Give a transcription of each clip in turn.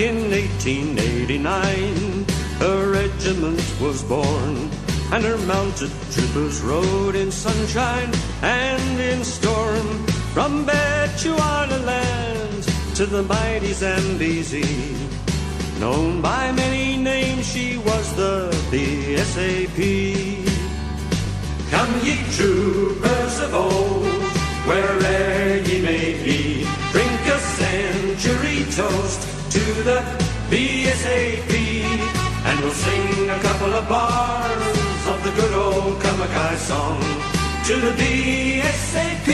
in 1889, a regiment was born, and her mounted troopers rode in sunshine and in storm, from Bechuanaland to the mighty Zambezi. Known by many names, she was the BSAP. Come ye troopers of old, where'er ye may be, drink a century toast to the BSAP, and we'll sing a couple of bars of the good old Kamakai song to the BSAP,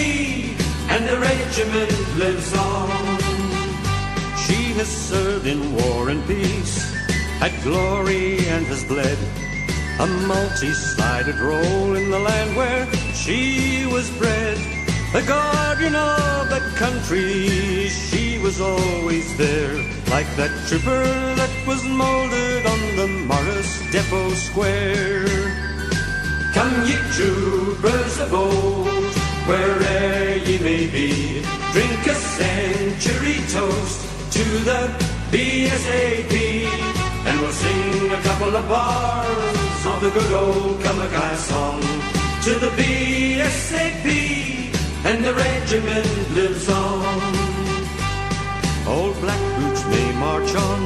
and the regiment lives on. She has served in war and peace, had glory and has bled a multi-sided role in the land where she was bred. A guardian of the country, she was always there, like that trooper that was molded on the Morris Depot Square. Come ye troopers of old, where'er ye may be, drink a century toast to the BSAP, and we'll sing a couple of bars of the good old Kamakai song to the BSAP, and the regiment lives on. Old black boots may march on,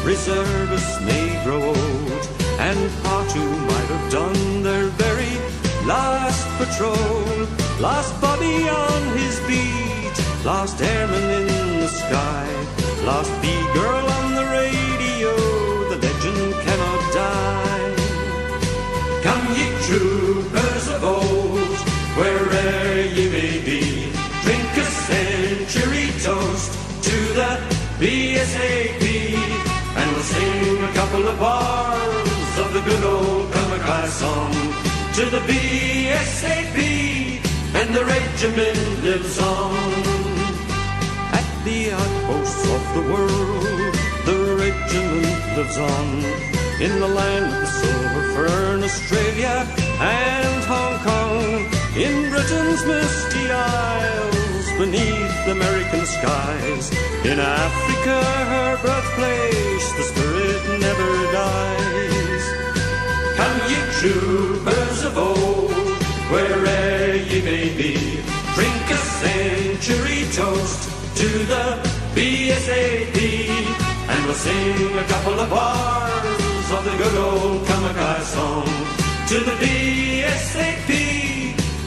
reservists may grow old, and part who might have done their very last patrol, lost Bobby on his beat, lost airman in the sky, lost B-girl on the radio, the legend cannot die. Come ye troopers of old, where'er ye may be, drink a century toast to the BSAP, and we'll sing a couple of bars of the good old Kamakai song to the BSAP, and the regiment lives on. At the outposts of the world, the regiment lives on, in the land of the silver fern, Australia and Hong Kong, in Britain's misty isles, beneath American skies, in Africa her birthplace, the spirit never dies. Come ye troopers of old, where'er ye may be, drink a century toast to the BSAP, and we'll sing a couple of bars of the good old Kamakai song to the BSAP,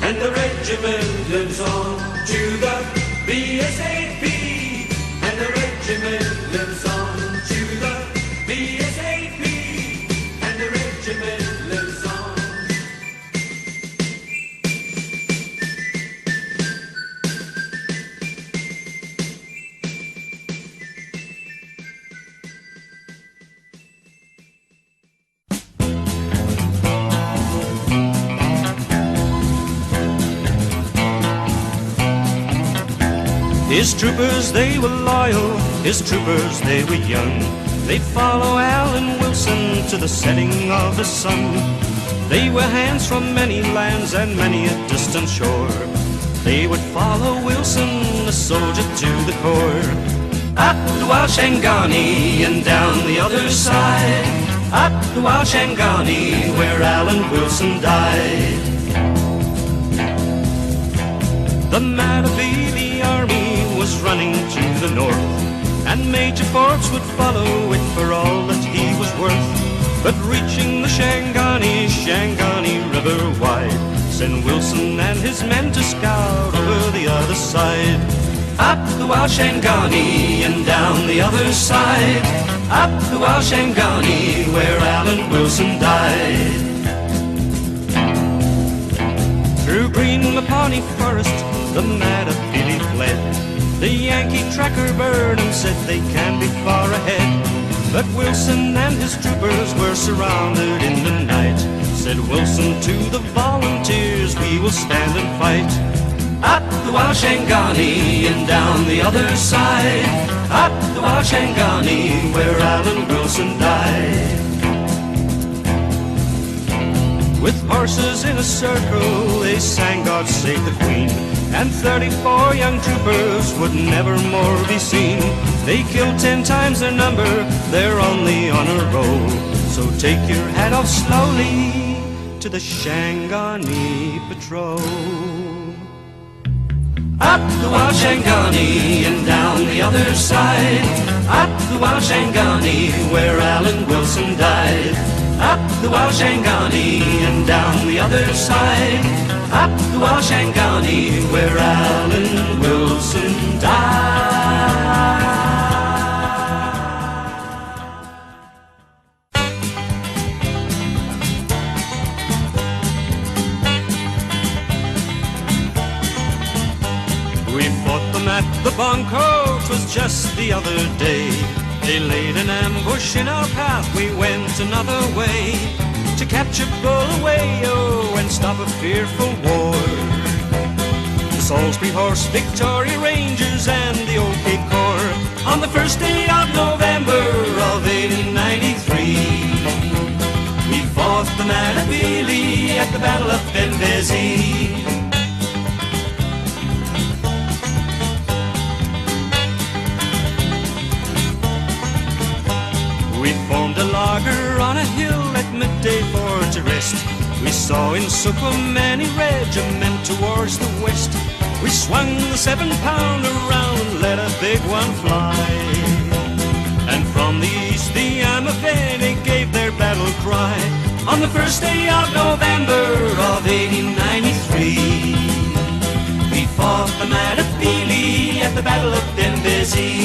and the regiment lives on to the BSAP, and the regiment lives on to the BSAP, and the regiment lives on. His troopers, they were loyal, his troopers, they were young. They'd follow Alan Wilson to the setting of the sun. They were hands from many lands and many a distant shore. They would follow Wilson, a soldier to the core. Up the Washangani and down the other side, up the Washangani where Alan Wilson died. The Matabele army was running to the north, and Major Forbes would follow it for all that he was worth. But reaching the Shangani River wide, sent Wilson and his men to scout over the other side. Up the Washangani and down the other side, up the Washangani where Alan Wilson died. Through green Mapani forest, the Matabele fled. The Yankee tracker Burnham said they can be far ahead. But Wilson and his troopers were surrounded in the night. Said Wilson to the volunteers, we will stand and fight. Up the Washangani and down the other side, up the Washangani where Alan Wilson died. With horses in a circle, they sang vouchsafed the Queen, and 34 young troopers would never more be seen. They killed 10 times their number, they're on the honor roll. So take your hat off slowly to the Shangani Patrol. Up the wild Shangani and down the other side. Up the wild Shangani where Alan Wilson died. Up the wild Shangani and down the other side. Up the wild Shangani where Alan Wilson died. We fought them at the bunker, 'twas just the other day. They laid an ambush in our path, we went another way to capture Bulawayo and stop a fearful war. The Salisbury Horse, Victoria Rangers and the OK Corps on the first day of November of 1893. We fought the Matabele at the Battle of Benbezi. We formed a lager on a hill at midday for to rest. We saw in Supa many regiment towards the west. We swung the 7-pound around and let a big one fly. And from the east the Amavene gave their battle cry on the first day of November of 1893. We fought the Matabele at the Battle of Benbezi.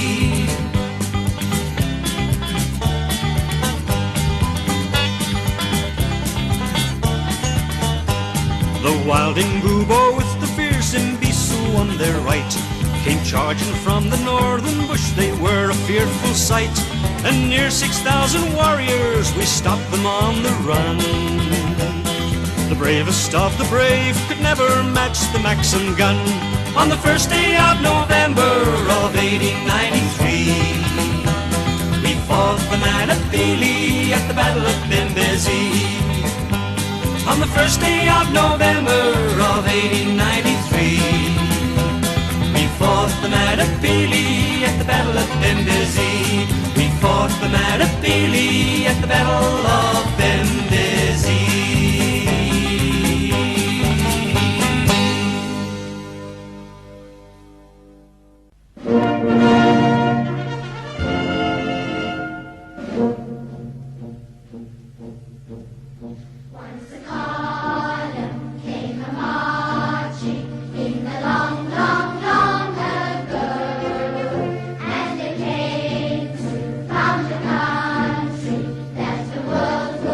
The wild Imbubo with the fierce Imbisu on their right came charging from the northern bush, they were a fearful sight. And near 6,000 warriors, we stopped them on the run. The bravest of the brave could never match the Maxim gun on the first day of November of 1893. We fought the Matabele at the Battle of Benbezi. On the first day of November of 1893, we fought the Matabele at the Battle of Benbezi. We fought the Matabele at the Battle of Benbezi. World's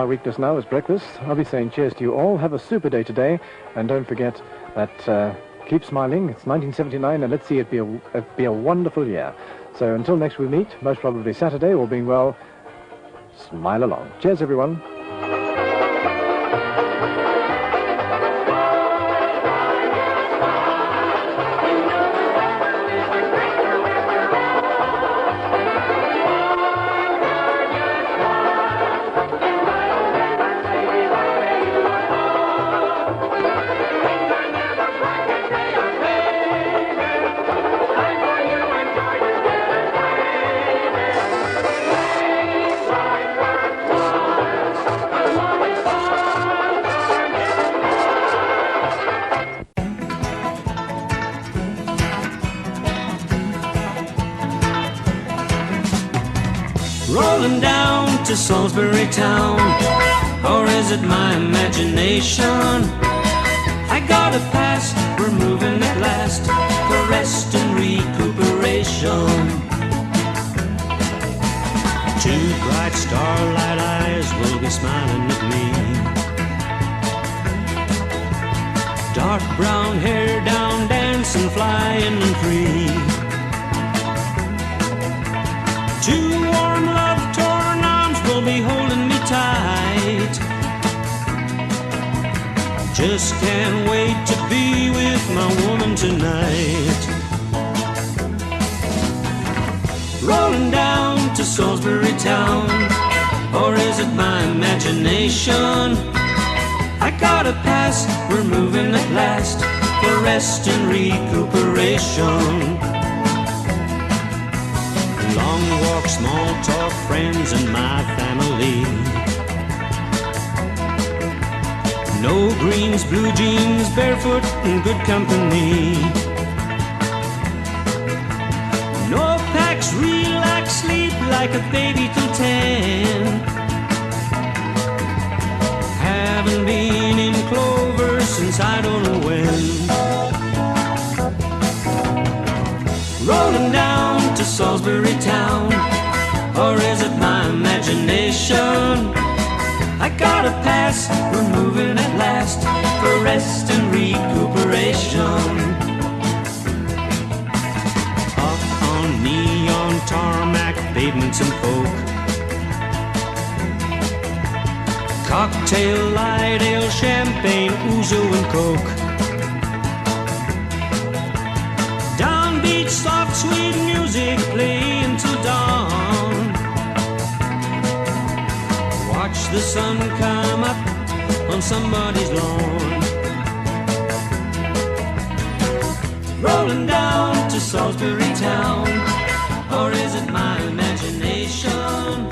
my weakness now is breakfast. I'll be saying cheers to you all. Have a super day today. And don't forget that keep smiling. It's 1979 and let's see it be a wonderful year. So until next we meet, most probably Saturday, all being well, smile along. Cheers, everyone. Rolling down to Salisbury town, or is it my imagination? I got a pass, we're moving at last, for rest and recuperation. Two bright starlight eyes will be smiling at me. Dark brown hair down, dancing, flying and free. Two warm, love-torn arms will be holding me tight. Just can't wait to be with my woman tonight. Rolling down to Salisbury town, or is it my imagination? I got a pass, we're moving at last, for rest and recuperation. Long walk, small talk, friends and my family. No greens, blue jeans, barefoot and good company. No packs, relax, sleep like a baby till 10. Haven't been in clover since I don't know when. Rolling down to Salisbury town, or is it my imagination? I got a pass, we're moving at last, for rest and recuperation. Up on neon tarmac pavements and coke, cocktail, light ale, champagne, ouzo and coke. Downbeat, soft, sweet music playing till dawn. Watch the sun come up on somebody's lawn. Rolling down to Salisbury town, or is it my imagination?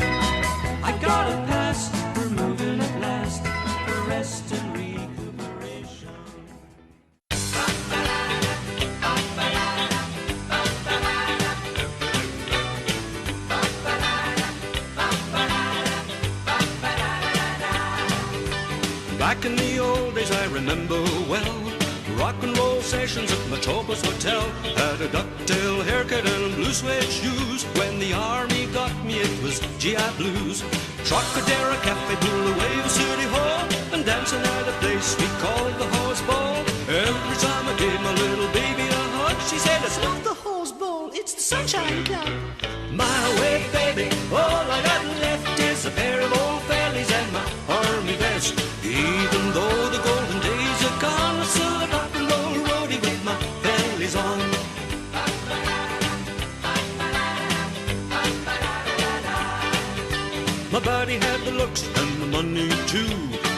I got a pass, we're moving at last, for rest and recuperation. Back in the old days I remember well, rock and roll sessions at Metropolis Hotel. Had a ducktail haircut and blue suede shoes. When the army got me it was GI Blues. Trocadero Cafe blew away the city hall, and dancing at a place we called the Horse Ball. Every time I gave my little baby a hug, she said, it's not the Horse Ball, it's the Sunshine Club. My way, baby, all I got left is a pair of old fellies and my army vest. Even though the golden days are gone, I'm still a rock and roll roadie with my fellies on. My buddy had the looks and the money too,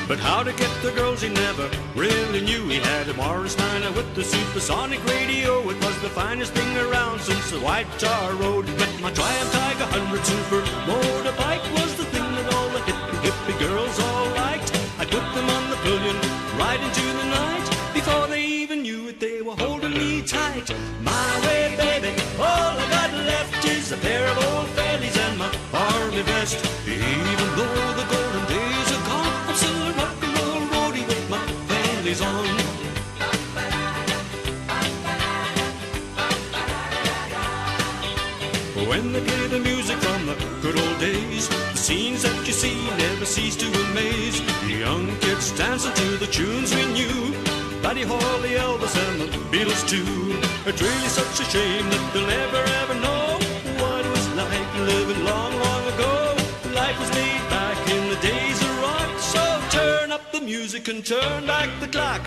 but how to get the girls he never really knew. He had a Morris Minor with the supersonic radio. It was the finest thing around since the White Tar Road. But my Triumph Tiger 100 Super motorbike was the thing that all the hippie girls all liked. I put them on the pillion right into the night. Before they even knew it, they were holding me tight. My way, baby, all I got left is a pair of old fellies and my army vest. Even though the golden days are gone, I'm still a rock and roll roadie with my fellies on. when they play the music from the good old days. The scenes that you see never cease to amaze. The young kids dancing to the tunes we knew, Buddy Holly, Elvis, and the Beatles too. It's really such a shame that they'll never ever know what it was like living long, long ago. Life was laid back in the days of rock, so turn up the music and turn back the clock.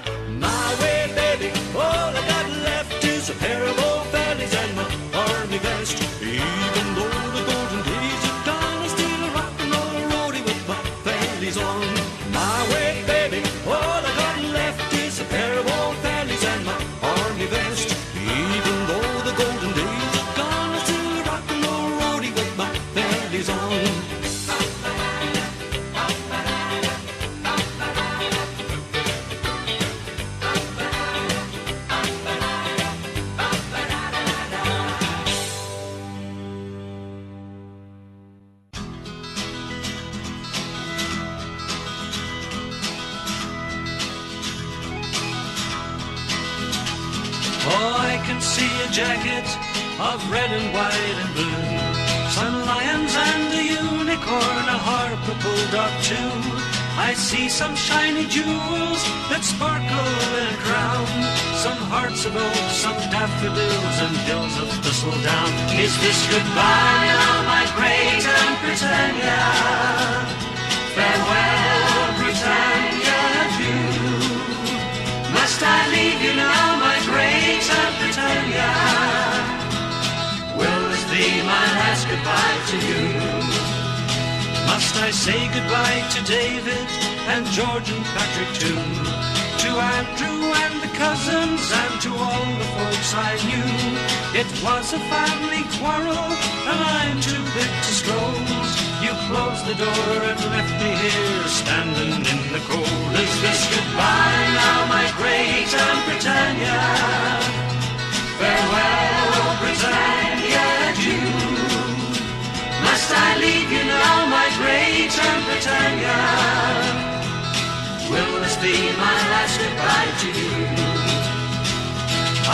My way, baby, all I got left is a pair of old bellies and my army vest. Even though the golden days are gone, I still a rock and roll roadie with my bellies on. My way, baby, all I got left is a pair of old bellies and my army vest. Even though the golden days are gone, I still a rock and roll roadie with my bellies on. Oh, I can see a jacket of red and white and blue, some lions and a unicorn, a harp, a bulldog too. I see some shiny jewels that sparkle in a crown, some hearts of oak, some daffodils and hills of thistledown. Is this goodbye now, my great Aunt Britannia? Farewell, Britannia, adieu. Must I leave you now, my great Aunt Britannia? Will this be my last goodbye to you? Must I say goodbye to David and George and Patrick too? To Andrew and the cousins and to all the folks I knew. It was a family quarrel and I'm too big to scold. You closed the door and left me here standing in the cold. Is this goodbye now, my great Aunt Britannia? Farewell, Britannia, adieu. Must I leave you now, my great Aunt Britannia? Will this be my last goodbye to you?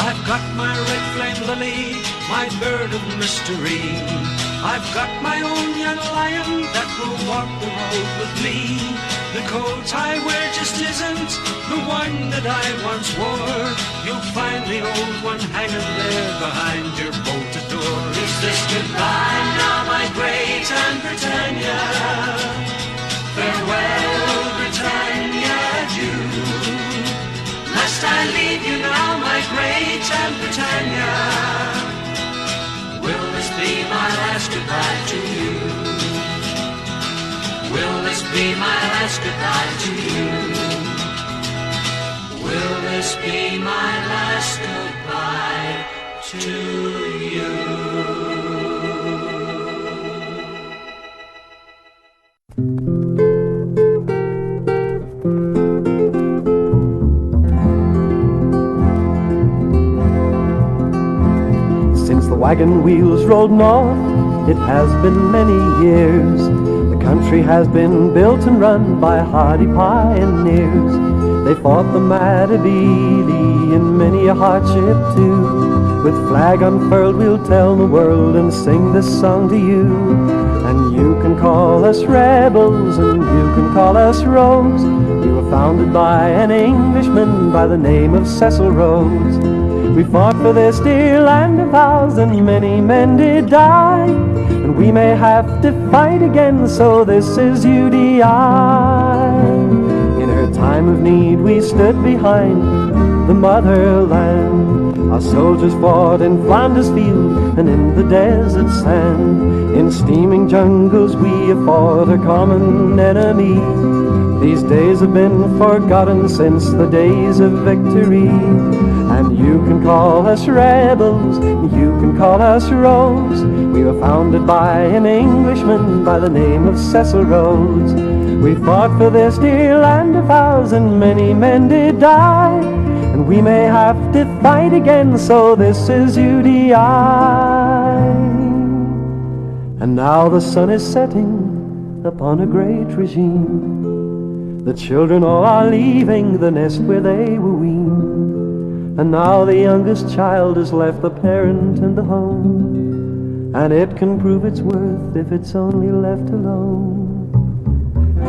I've got my red flame lily, my bird of mystery. I've got my own young lion that will walk the road with me. The coat I wear just isn't the one that I once wore. You'll find the old one hanging there behind your bolted door. Is this goodbye now, my great Aunt Britannia? Farewell, Britannia, adieu. Must I leave you now, my great Aunt Britannia? Will this be my last goodbye to you? Will this be my last goodbye to you? Will this be my last goodbye to you? Since the wagon wheels rolled north, it has been many years. The country has been built and run by hardy pioneers. They fought the Matabele in many a hardship too. With flag unfurled we'll tell the world and sing this song to you. And you can call us rebels and you can call us rogues. We were founded by an Englishman by the name of Cecil Rhodes. We fought for this dear land of ours and many men did die. And we may have to fight again, so this is UDI. In her time of need we stood behind the motherland. Our soldiers fought in Flanders field and in the desert sand. In steaming jungles we have fought a common enemy. These days have been forgotten since the days of victory. And you can call us rebels, you can call us rogues. We were founded by an Englishman by the name of Cecil Rhodes. We fought for this dear land of ours and many men did die. And we may have to fight again, so this is UDI. And now the sun is setting upon a great regime. The children all are leaving the nest where they were weaned. And now the youngest child has left the parent and the home. and it can prove its worth if it's only left alone.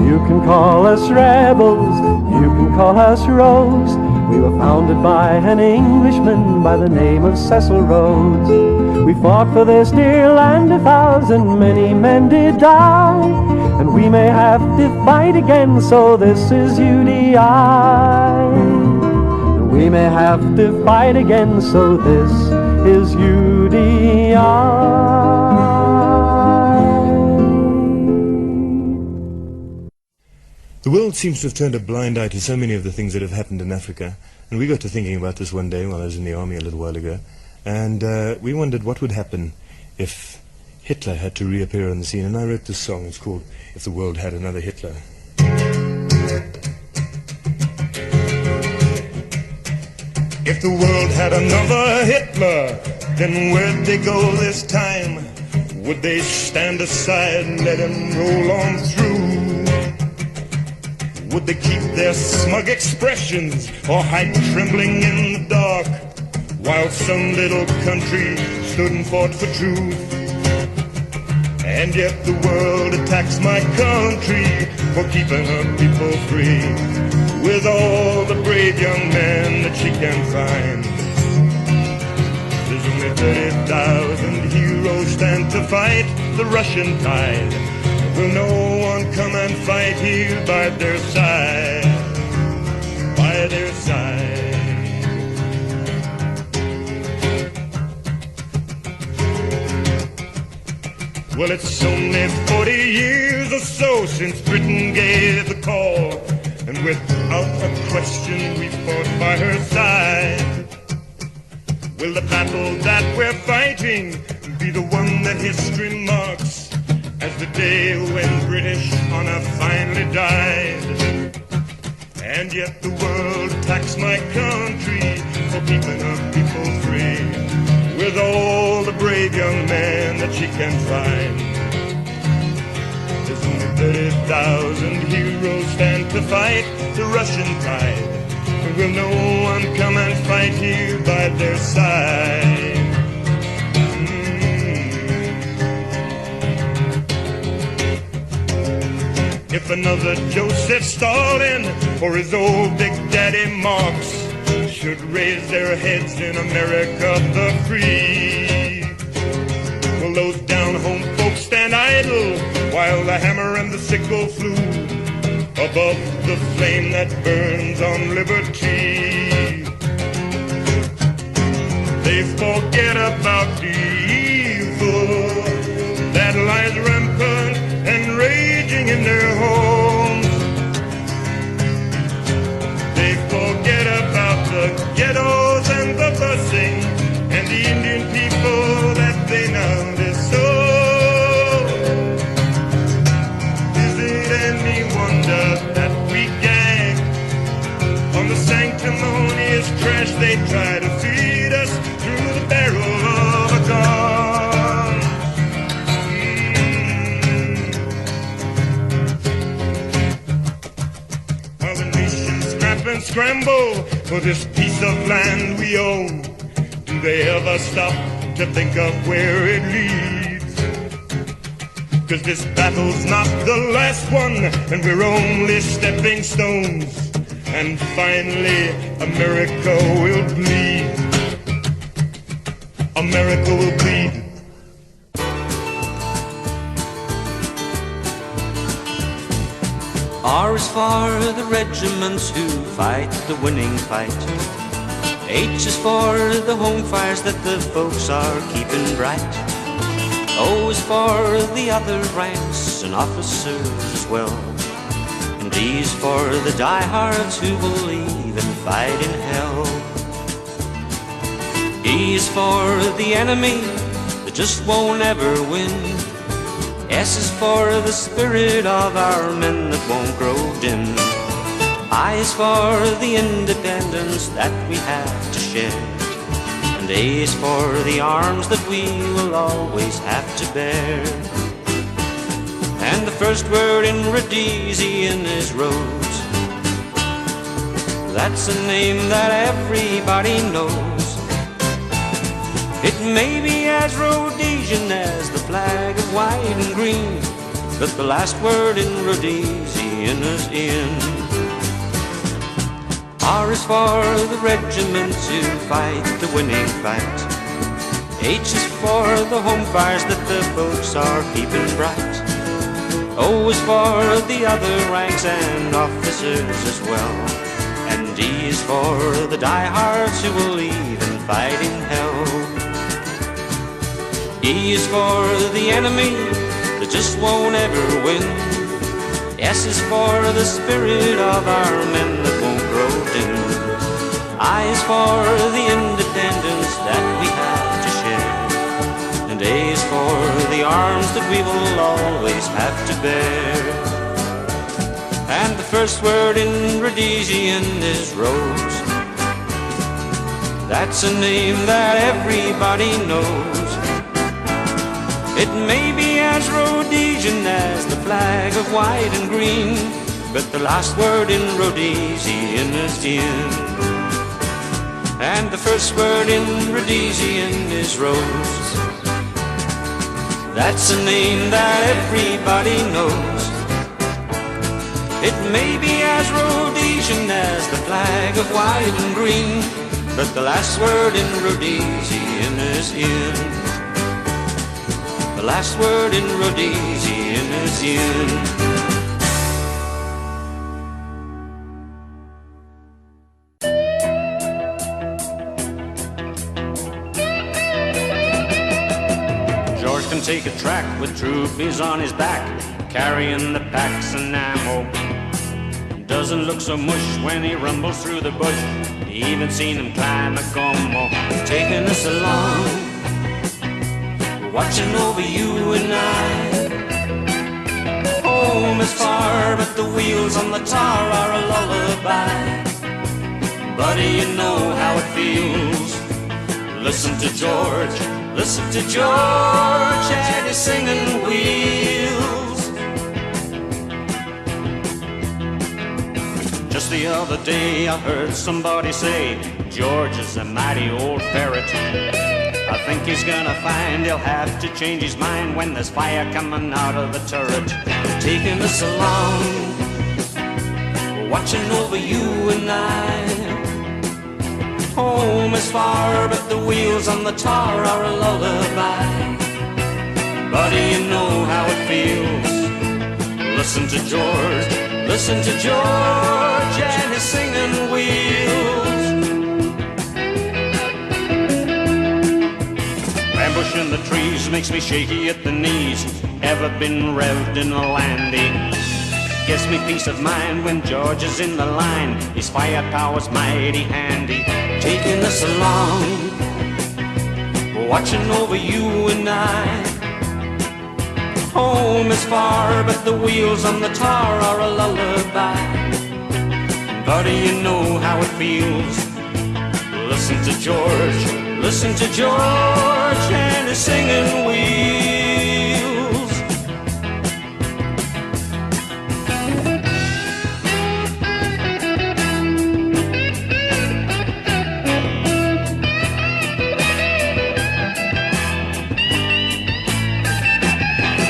You can call us rebels, you can call us rogues. We were founded by an Englishman by the name of Cecil Rhodes. We fought for this dear land 1,000, many men did die, and we may have to fight again, so this is UDI. We may have to fight again, so this is UDI. The world seems to have turned a blind eye to so many of the things that have happened in Africa. And we got to thinking about this one day while I was in the army a little while ago. And we wondered what would happen if Hitler had to reappear on the scene. And I wrote this song. It's called If the World Had Another Hitler. If the world had another Hitler, then where'd they go this time? Would they stand aside and let him roll on through? Would they keep their smug expressions or hide trembling in the dark while some little country stood and fought for truth? And yet the world attacks my country for keeping her people free, with all the brave young men that she can find. There's only 30,000 heroes stand to fight the Russian tide. Will no one come and fight here by their side, by their side? Well, it's only 40 years or so since Britain gave the call, and without a question we fought by her side. Will the battle that we're fighting be the one that history marks as the day when British honor finally died? And yet the world attacks my country for keeping her people free, with all the brave young men that she can find. There's only 30,000 heroes stand to fight the Russian tide. Will no one come and fight here by their side? If another Joseph Stalin or his old Big Daddy Marx should raise their heads in America the free, will those down-home folks stand idle while the hammer and the sickle flew above the flame that burns on liberty? They forget about the evil that lies rampant and raging in their homes. They forget about the ghettos and the busing and the Indian people that they now disown. Is it any wonder that we gag on the sanctimonious trash they try to feed us through the barrel of a gun? And scramble for this piece of land we own, do they ever stop to think of where it leads? 'Cause this battle's not the last one, and we're only stepping stones, and finally America will bleed. America will bleed. R is for the regiments who fight the winning fight. H is for the home fires that the folks are keeping bright. O is for the other ranks and officers as well. And D is for the diehards who believe in fighting hell. E is for the enemy that just won't ever win. S is for the spirit of our men that won't grow dim. I is for the independence that we have to share. And A is for the arms that we will always have to bear. And the first word in Rhodesian is Rhodes. That's a name that everybody knows. It may be as Rhodesian as the flag of white and green, but the last word in Rhodesian is in. R is for the regiments who fight the winning fight. H is for the home fires that the folks are keeping bright. O is for the other ranks and officers as well. And D is for the diehards who will even fight in hell. E is for the enemy that just won't ever win. S is for the spirit of our men that won't grow dim. I is for the independence that we have to share. And A is for the arms that we will always have to bear. And the first word in Rhodesian is rose. That's a name that everybody knows. It may be as Rhodesian as the flag of white and green, but the last word in Rhodesian is in. And the first word in Rhodesian is rose. That's a name that everybody knows. It may be as Rhodesian as the flag of white and green, but the last word in Rhodesian is in. The last word in Rhodesian is in. George can take a track with troopies on his back, carrying the packs and ammo. Doesn't look so mush when he rumbles through the bush. Even seen him climb a gummo, taking us along, watching over you and I. Home is far, but the wheels on the tar are a lullaby. Buddy, you know how it feels. Listen to George, listen to George, and he's singing wheels. Just the other day I heard somebody say, George is a mighty old ferret. I think he's gonna find he'll have to change his mind when there's fire coming out of the turret. Taking us along, watching over you and I. Home is far, but the wheels on the tar are a lullaby. Buddy, you know how it feels. Listen to George, listen to George, and his singing wheels. Ambush in the trees makes me shaky at the knees. Ever been revved in a landy? Gives me peace of mind when George is in the line. His firepower's mighty handy, taking us along, watching over you and I. Home is far, but the wheels on the tar are a lullaby. Buddy, you know how it feels. Listen to George, listen to George, and his singing wheels.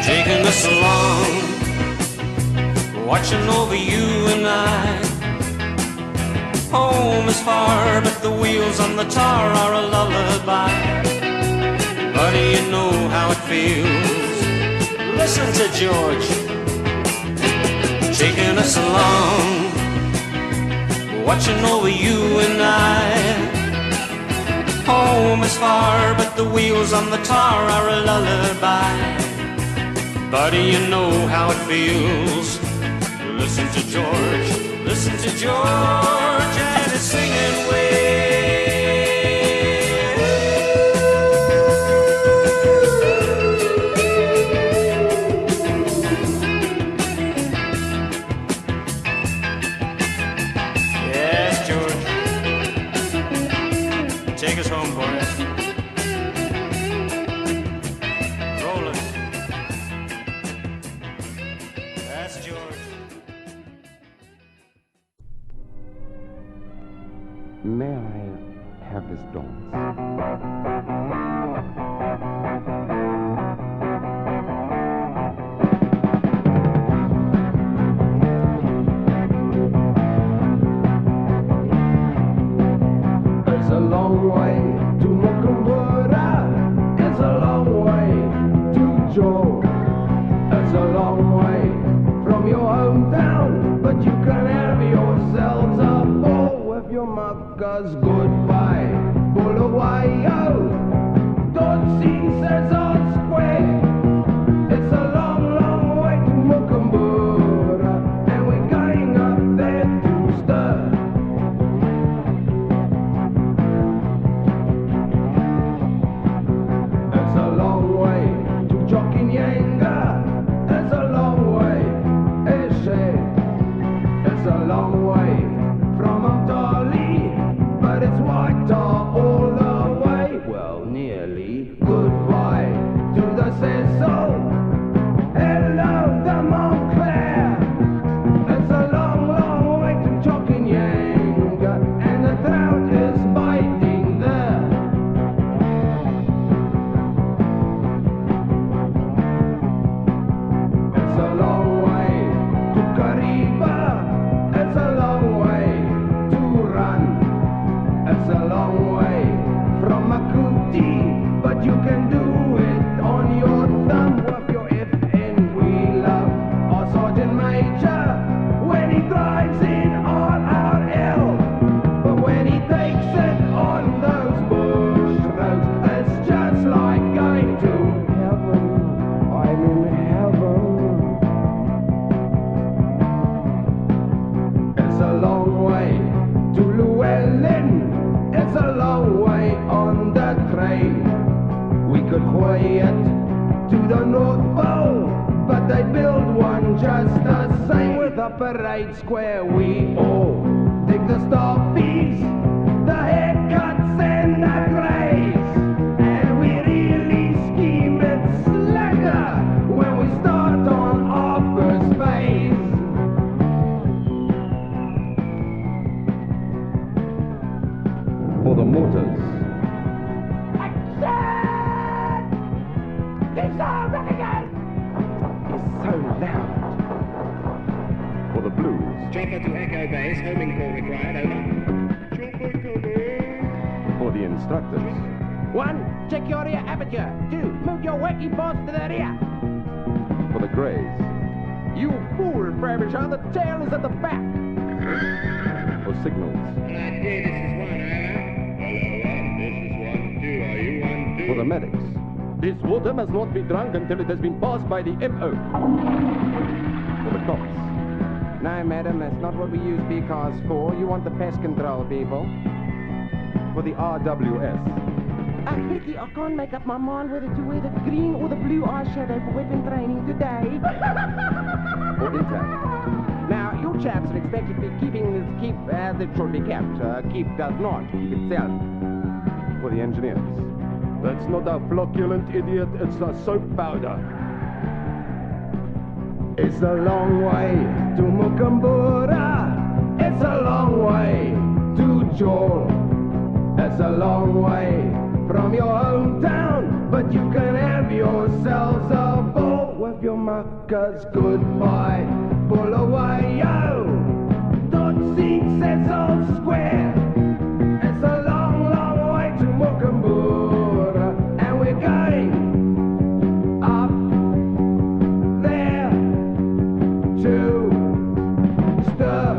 Taking us along, watching over you and I. Home is far, but the wheels on the tar are a lullaby. Buddy, you know how it feels. Listen to George, taking us along, watching over you and I. Home is far, but the wheels on the tar are a lullaby. Buddy, you know how it feels. Listen to George, listen to George, and his singing Yes, George. Take us home, boys. Rolling. That's George. May I have this dance? long way to Mukumbura. It's a long way to Joe. It's a long way from your hometown, but you can have yourselves a ball with your muckers. Goodbye, Bulawayo. Don't see says on square. It's a long, long way to Mukumbura, and we're going up there to stir. It's a long way to Jokinyanga. It's a long way, Eshe. It's a long way from Umtali, but it's white tar all the way. Well, nearly. Goodbye to the Cecil. Hello, the Montclair. It's a long, long way to Jokinyanga, and the drought is biting there. It's a long way to Kariba. It's a long way to run. It's a long way from Makuti, but you can do it on your thumb with your FN. We love our Sergeant Major when he drives in RRL, but when he takes it on those bush roads, it's just like going to heaven. I'm in heaven. It's a long way to Llewellyn. It's a long way on the train. We could hoy it to the North Pole, but they build one just the same with a parade square. We all dig the starpies, the haircuts and the greys, and we really scheme it slacker when we start on our first phase. For the motors, It's so loud. for the blues, Chopper to Echo Base, homing call required, over. Chopper coming. for the instructors, 1, check your rear aperture. 2, move your working balls to the rear. for the greys, You fool, Frobisher, the tail is at the back. for signals, Alright, here, this is one, over. Hello, one, this is 1, 2, are you 1, 2? for the medics, This water must not be drunk until it has been passed by the MO. for the cops, No, madam, that's not what we use B-cars for. You want the pest control people. for the RWS, Ricky, I can't make up my mind whether to wear the green or the blue eyeshadow for weapon training today. for intact, Now, you chaps are expected to be keeping this keep as it should be kept. Keep does not keep itself. for the engineers, That's not a flocculent idiot, it's a soap powder. It's a long way to Mukumbura. It's a long way to Joel. It's a long way from your hometown, but you can have yourselves a ball with your muckers. Goodbye, Bulawayo. Don't see Cecil Square. It's a long, long way to Mukumbura, and we're going up there to stir,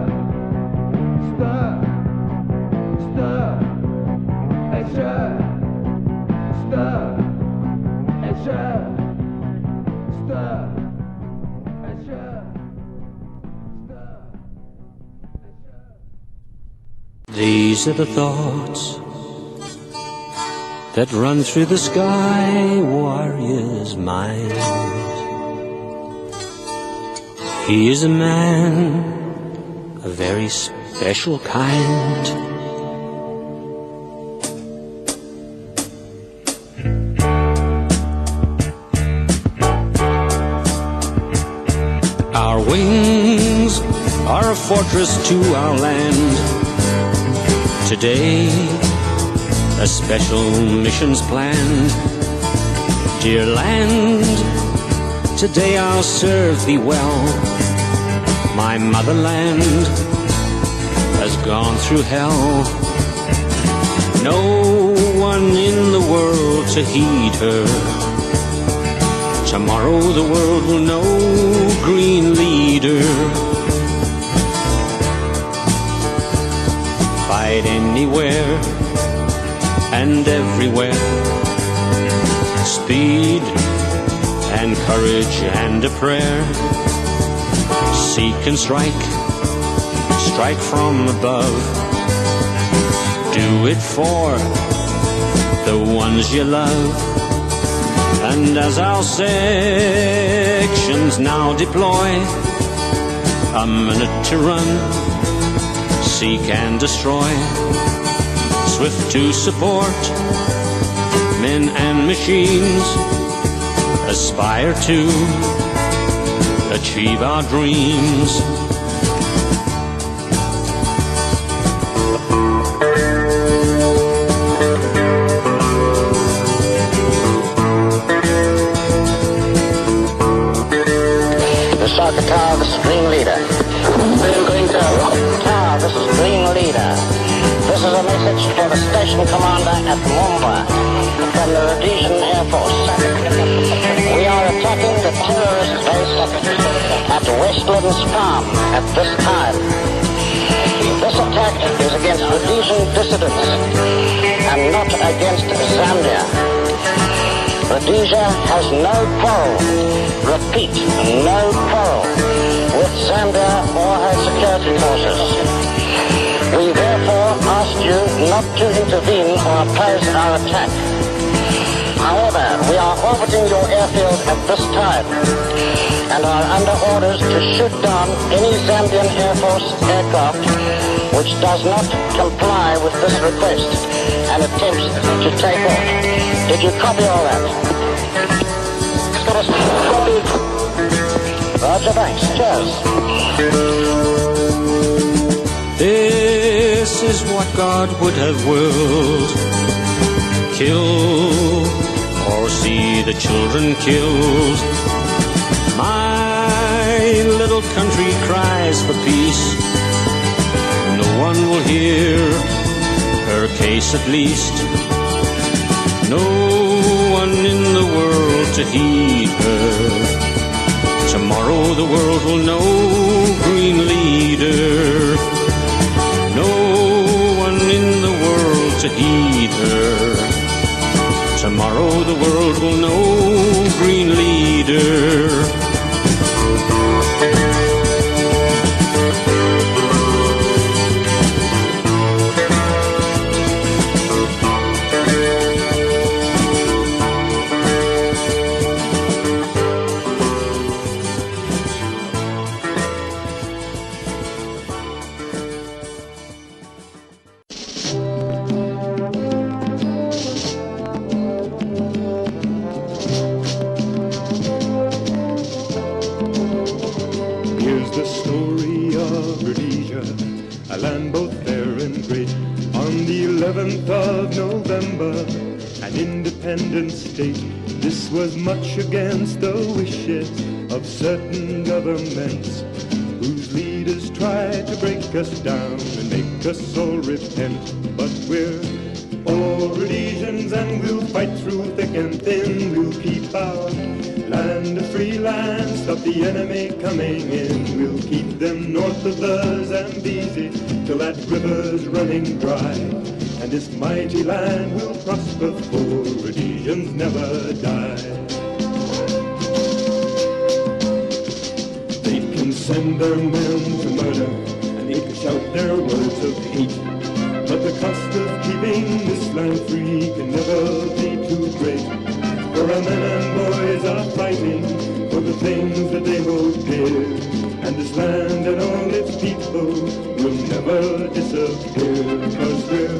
stir, stir, and stir, stir, and stir, stir, and stir, stir, and stir. These are the thoughts that run through the sky warrior's mind. He is a man, a very special kind. Our wings are a fortress to our land. Today, a special mission's planned. Dear land, today I'll serve thee well. My motherland has gone through hell. No to heed her. Tomorrow the world will know green leader. Fight anywhere and everywhere. Speed and courage and a prayer. Seek and strike, strike from above. Do it for the ones you love. And as our sections now deploy, a minute to run, seek and destroy. Swift to support men and machines, aspire to achieve our dreams. Soccer Tower, this is Green Leader. Green Tower, this is Green Leader. This is a message for the station commander at Mumbai from the Rhodesian Air Force. We are attacking the terrorist base at Westlands Farm at this time. This attack is against Rhodesian dissidents and not against Zambia. Rhodesia has no quarrel, repeat, no quarrel with Zambia or her security forces. We therefore ask you not to intervene or oppose our attack. However, we are orbiting your airfield at this time and are under orders to shoot down any Zambian Air Force aircraft which does not comply with this request and attempts to take off. Did you copy all that? Copy. Roger, thanks. Cheers. This is what God would have willed. Kill or see the children killed. My little country cries for peace. No one will hear her case at least. No one in the world to heed her. Tomorrow the world will know green leader. No one in the world to heed her. Tomorrow the world will know green leader. Here's the story of Rhodesia, a land both fair and great. On the 11th of November, an independent state. This was much against the wishes of certain governments, whose leaders tried to break us down and make us all repent. But we're all Rhodesians and we'll fight through thick and thin. We'll keep our land a free land, stop the enemy coming in. We'll keep them north of the Zambezi till that river's running dry. And this mighty land will prosper, for Rhodesians never die. They can send their men to murder, and they can shout their words of hate, but the cost of keeping this land free can never be too great. For our men and boys are fighting for the things that they hold dear, and this land and all its people will never disappear. Because we're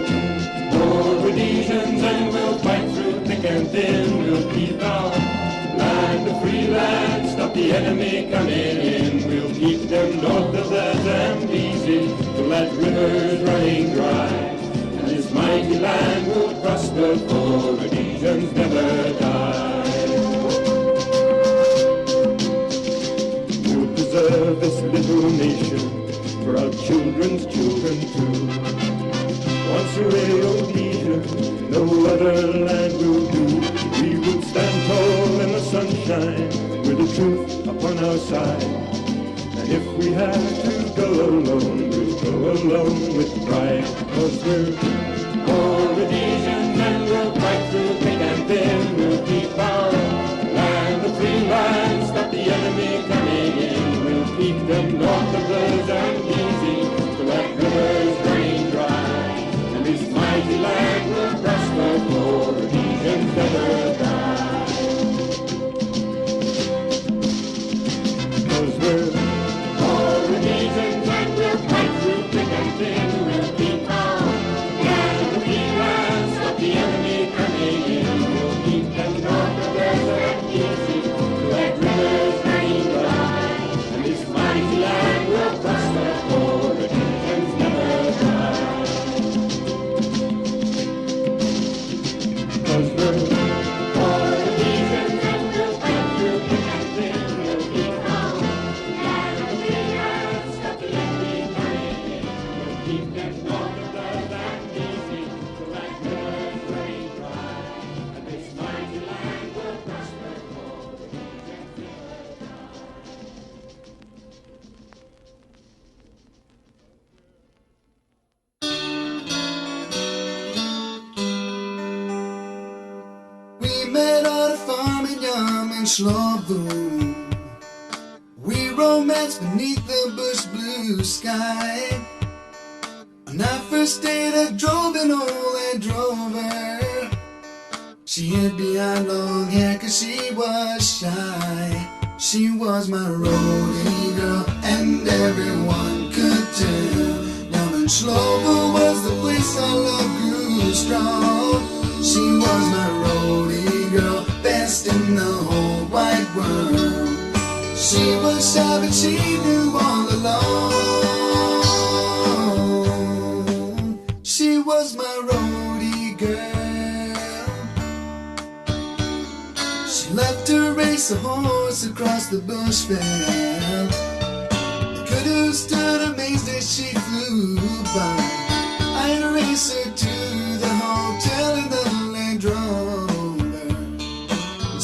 all Rhodesians and we'll fight through thick and thin. We'll keep our land a free land, stop the enemy coming in. We'll keep them north of the Zambezi till that river's running dry. And this mighty land will prosper, for Rhodesians never die. We'll preserve this little nation for our children's children too. Once away, Rhodesia, no other land will do. shoulders go along with pride, 'cause we're all Rhodesians and we'll fight through thick and thin. We'll keep our land a free land, stop the enemy coming in. We'll keep them north of the Zambezi to let rivers running dry. And this mighty land will prosper, for Rhodesians never die. 'Cause we're all Rhodesians and we'll fight through thick and thin. We'll keep our land a free land, stop the enemy coming in. We'll keep them north of the Zambezi to let rivers running dry. And this mighty land will prosper, for Rhodesians never die. 'Cause we're all Rhodesians and we'll fight through thick and thin. We'll keep our land a free land, stop the enemy coming in. We'll keep them north of the Zambezi to let rivers running dry. And this mighty land will prosper, for Rhodesians never die. We met on a farm in Slovo. We romanced beneath the bush blue sky. On our first date I drove an old Land Rover. She hid behind long hair 'cause she was shy. She was my roadie girl and everyone could tell. Now in Slovo was the place our love grew strong. She was my roadie girl, best in the whole wide world. She was shy but she knew all along. She was my roadie girl. She loved to race a horse across the bush veld. Could have stood amazed as she flew by. I'd race her to the hotel in the Land Rover.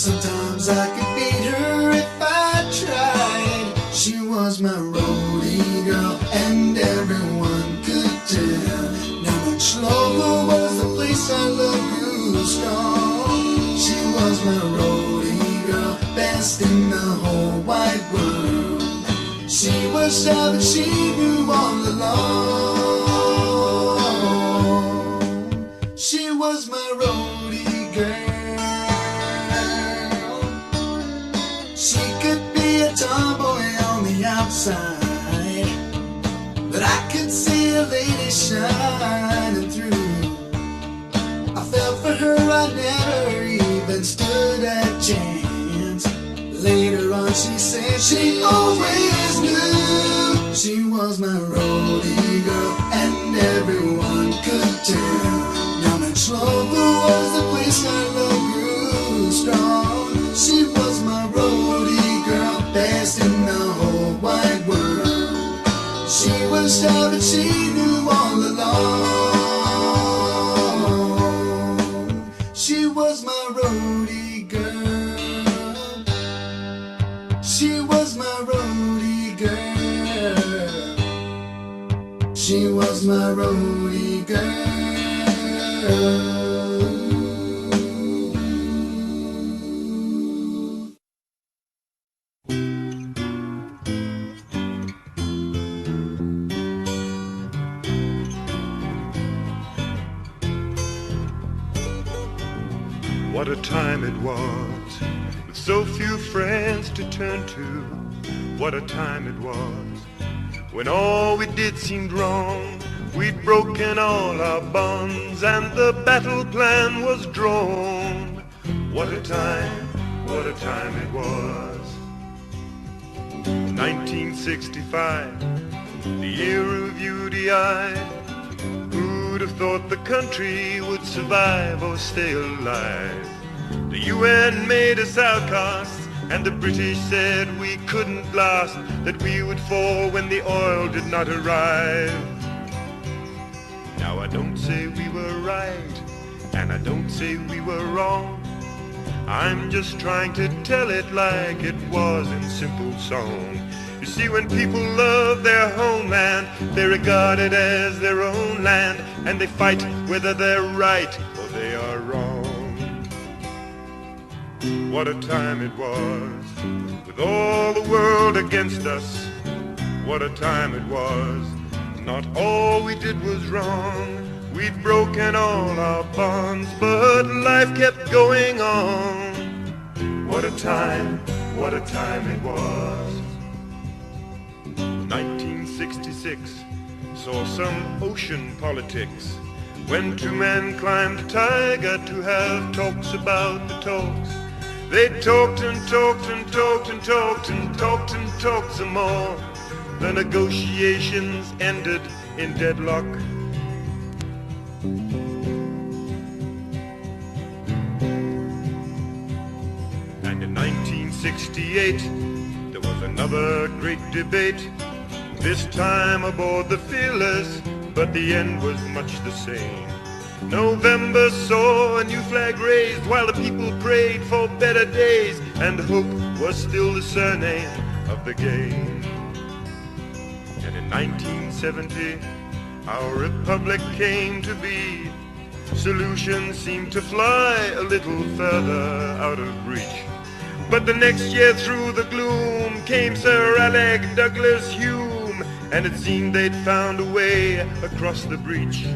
Sometimes I could beat her if I tried. She was my roadie girl and everyone could tell. Now in Slovo was the place I love grew strong. She was my roadie girl, best in the whole wide world. She was shy but she knew all along. She was my roadie girl. She could be a tomboy on the outside, but I could see a lady shining through. I fell for her, I never even stood a chance. Later on she said she always knew. She was my roadie girl and everyone could tell. Now in Slovo was the place our love grew strong. She was my roadie girl, best in the whole wide world. She was shy but she knew all along. She was my roadie girl. She was my roadie girl. She was my roadie girl. What a time it was, with so few friends to turn to. What a time it was, when all we did seemed wrong. We'd broken all our bonds and the battle plan was drawn. What a time it was. 1965, the year of UDI. Who'd have thought the country would survive or stay alive? The UN made us outcasts, and the British said we couldn't last, that we would fall when the oil did not arrive. Now I don't say we were right, and I don't say we were wrong. I'm just trying to tell it like it was in simple song. You see, when people love their homeland, they regard it as their own land, and they fight whether they're right or they are wrong. What a time it was, with all the world against us. What a time it was, not all we did was wrong. We'd broken all our bonds, but life kept going on. What a time it was. 1966 saw some ocean politics, when two men climbed a tiger to have talks about the talks. They talked and talked and talked and talked and talked and talked some more. The negotiations ended in deadlock. And in 1968, there was another great debate, this time aboard the Fearless, but the end was much the same. November saw a new flag raised while the people prayed for better days, and hope was still the surname of the game. And in 1970, our republic came to be. Solutions seemed to fly a little further out of reach. But the next year through the gloom came Sir Alec Douglas Hume, and it seemed they'd found a way across the breach.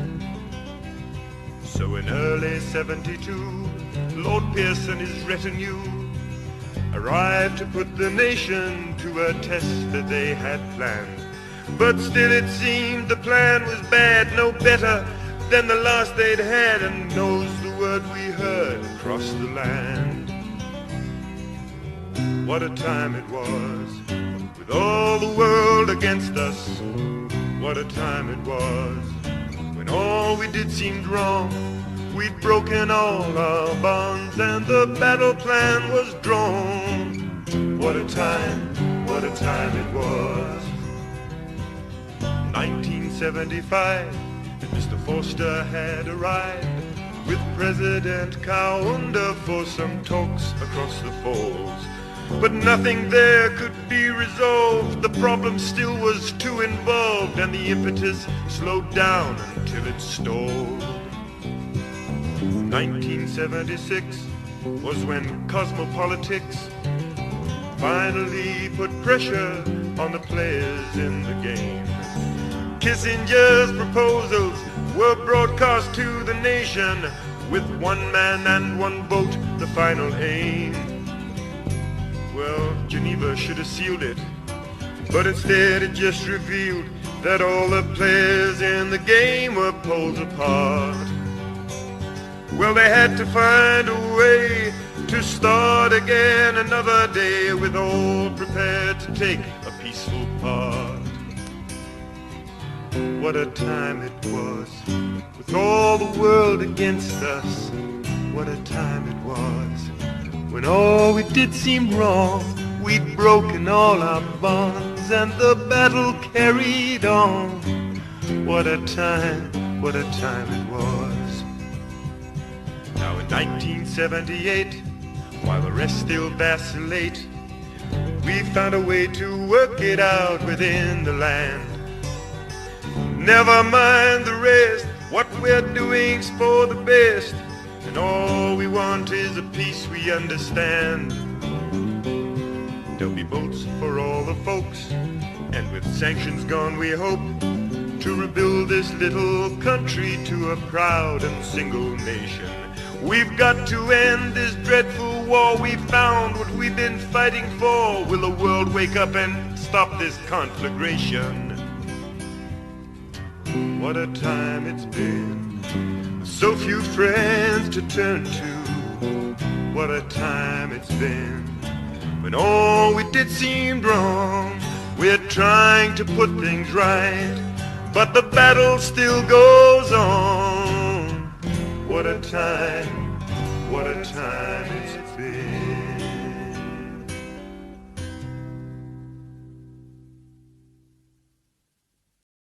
So in early 72, Lord Pierce and his retinue arrived to put the nation to a test that they had planned. But still it seemed the plan was bad, no better than the last they'd had, and knows the word we heard across the land. What a time it was, with all the world against us. What a time it was, when all we did seemed wrong. We'd broken all our bonds, and the battle plan was drawn. What a time it was. 1975, and Mr. Forster had arrived with President Kaunda for some talks across the falls. But nothing there could be resolved. The problem still was too involved, and the impetus slowed down until it stalled. 1976 was when cosmopolitics finally put pressure on the players in the game. Kissinger's proposals were broadcast to the nation, with one man and one vote the final aim. Well, Geneva should have sealed it, but instead it just revealed that all the players in the game were poles apart. Well, they had to find a way to start again another day, with all prepared to take a peaceful part. What a time it was, with all the world against us. What a time it was, when all we did seemed wrong. We'd broken all our bonds, and the battle carried on. What a time it was. Now in 1978, while the rest still vacillate, we found a way to work it out within the land. Never mind the rest, what we're doing's for the best, and all we want is a peace we understand. There'll be votes for all the folks, and with sanctions gone we hope to rebuild this little country to a proud and single nation. We've got to end this dreadful war. We found what we've been fighting for. Will the world wake up and stop this conflagration? What a time it's been, so few friends to turn to. What a time it's been, when all we did seemed wrong. We're trying to put things right, but the battle still goes on. What a time it's been.